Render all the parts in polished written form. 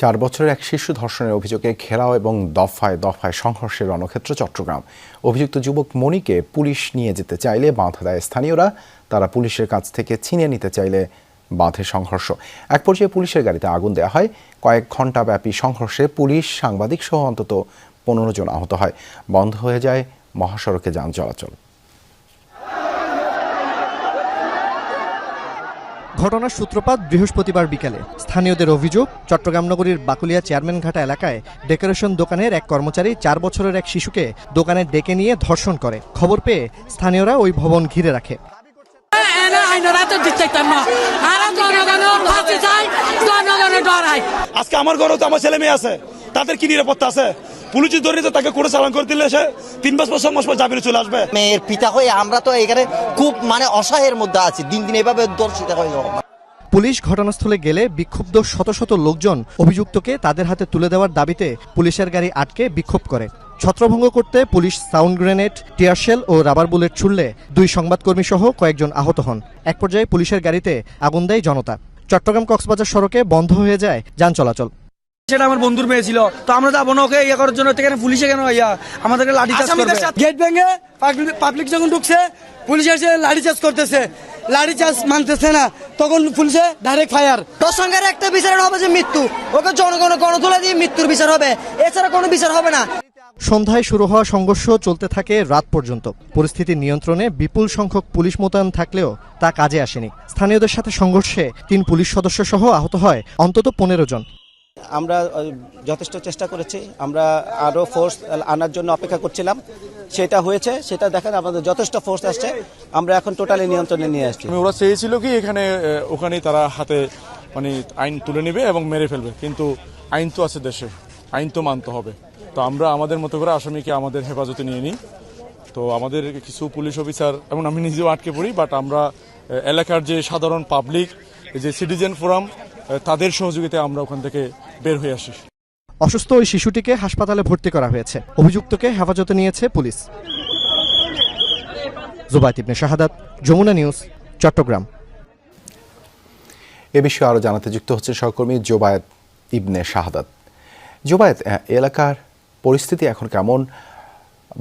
4 বছরের এক শিশু ধর্ষণের অভিযোগে ঘেরাও এবং দফায় দফায় সংঘর্ষের রণক্ষেত্র চট্টগ্রাম। অভিযুক্ত যুবক মনিকে পুলিশ নিয়ে যেতে চাইলে বাধা দেয় স্থানীয়রা। তারা পুলিশের কাছ থেকে ছিনিয়ে নিতে চাইলে বাধে সংঘর্ষ। এক পর্যায়ে পুলিশের গাড়িতে আগুন দেওয়া হয়। কয়েক ঘণ্টা ব্যাপী সংঘর্ষে পুলিশ, সাংবাদিক সহ অন্তত 15 জন আহত হয়। বন্ধ হয়ে যায় মহাসড়কে যান চলাচল। ঘটনার সূত্রপাত বৃহস্পতিবার বিকেলে। স্থানীয়দের অভিযোগ, চট্টগ্রাম নগরীর বাকুলিয়া চেয়ারম্যানঘাটা এলাকায় ডেকোরেশন দোকানের এক কর্মচারী 4 বছরের এক শিশুকে দোকানে ডেকে নিয়ে ধর্ষণ করে। খবর পেয়ে স্থানীয়রা ওই ভবন ঘিরে রাখে। আজকে আমার ঘরে তো আমার ছেলে মেয়ে আছে, তাদের কি নিরাপত্তা আছে? পুলিশ ধরে তো তাকে করে চালান করে দিলে সে 3 বছর 6 মাস পর জামিনে চলে আসবে। মেয়ের পিতা হয়ে আমরা তো এখানে খুব অসহায়ের মধ্যে আছি, দিন দিন এভাবে দর্শিত হয়ে যাবো। পুলিশ ঘটনাস্থলে গেলে বিক্ষুব্ধ শত শত লোকজন অভিযুক্তকে তাদের হাতে তুলে দেওয়ার দাবিতে পুলিশের গাড়ি আটকে বিক্ষোভ করে। ছত্রভঙ্গ করতে পুলিশ সাউন্ড গ্রেনেড, টিয়ারশেল ও রাবার বুলেট ছুড়লে 2 সংবাদকর্মী সহ কয়েকজন আহত হন। এক পর্যায়ে পুলিশের গাড়িতে আগুন দেয় জনতা। চট্টগ্রাম কক্সবাজার সড়কে বন্ধ হয়ে যায় যান চলাচল। সেটা আমার বন্ধুর মেয়ে ছিল, তো আমরা যাবো না ওকে করার জন্য। এখানে পুলিশে কেন আমাদেরকে লাঠিচার্জ করবে? গেট ভেঙে পাবলিক যখন ঢুকছে, পুলিশ এসে লাঠিচার্জ করতেছে, লাঠিচার্জ মানতেছে না, তখন পুলিশে ডাইরেক্ট ফায়ার। দর্শকের একটা বিচার হবে যে মৃত্যু, ওকে জনগণের গণতোলা দিয়ে মৃত্যুর বিচার হবে, এছাড়া কোনো বিচার হবে না। সন্ধ্যায় শুরু হওয়া সংঘর্ষ চলতে থাকে রাত পর্যন্ত। পরিস্থিতি নিয়ন্ত্রণে বিপুল সংখ্যক পুলিশ মোতায়েন থাকলেও তা কাজে আসেনি। স্থানীয়দের সাথে সংঘর্ষে 3 পুলিশ সদস্য সহ আহত হয় অন্তত 15 জন। আমরা যথেষ্ট চেষ্টা করেছি, আমরা আরও ফোর্স আনার জন্য অপেক্ষা করছিলাম, সেটা হয়েছে। সেটা দেখেন আমাদের যথেষ্ট ফোর্স আসছে, আমরা এখন টোটালি নিয়ন্ত্রণে নিয়ে আসছি। ওরা চেয়েছিল কি ওখানেই তারা হাতে আইন তুলে নেবে এবং মেরে ফেলবে, কিন্তু আইন তো আছে দেশে, আইন তো মানতে হবে। তো আমরা আমাদের মতো করে আসামিকে আমাদের হেফাজতে নিয়ে নিই। তো আমাদের কিছু পুলিশ অফিসার এবং আমি নিজেও আটকে পড়ি, বাট আমরা এলাকার যে সাধারণ পাবলিক, যে সিটিজেন ফোরাম, তাদের সহযোগিতায় আমরা ওখান থেকে বের হয়ে আসি। অসুস্থ ওই শিশুটিকে হাসপাতালে ভর্তি করা হয়েছে। অভিযুক্তকে হেফাজতে নিয়েছে পুলিশ। জুবায়েত ইবনে শাহাদাত, যমুনা নিউজ, চট্টগ্রাম। এ বিষয়ে আরও জানাতে যুক্ত হচ্ছে সহকর্মী জুবায়েত ইবনে শাহাদাত। জুবায়েত, এলাকার পরিস্থিতি এখন কেমন?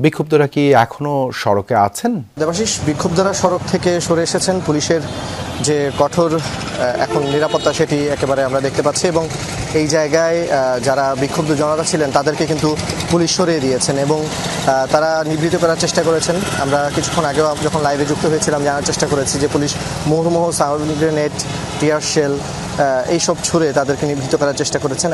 বিক্ষুব্ধরা কি এখনো সড়কে আছেন? দেবাশিস, বিক্ষুব্ধরা সড়ক থেকে সরে এসেছেন। পুলিশের যে কঠোর এখন নিরাপত্তা, সেটি একেবারে আমরা দেখতে পাচ্ছি, এবং এই জায়গায় যারা বিক্ষুব্ধ জনতা ছিলেন তাদেরকে কিন্তু পুলিশ সরিয়ে দিয়েছেন এবং তারা নিবৃত করার চেষ্টা করেছেন। আমরা কিছুক্ষণ আগেও যখন লাইভে যুক্ত হয়েছিলাম জানার চেষ্টা করেছি যে পুলিশ মুহুর্মুহু সাউন্ড গ্রেনেড, টিয়ার শেল এইসব ছুড়ে তাদেরকে নিবৃত করার চেষ্টা করেছেন।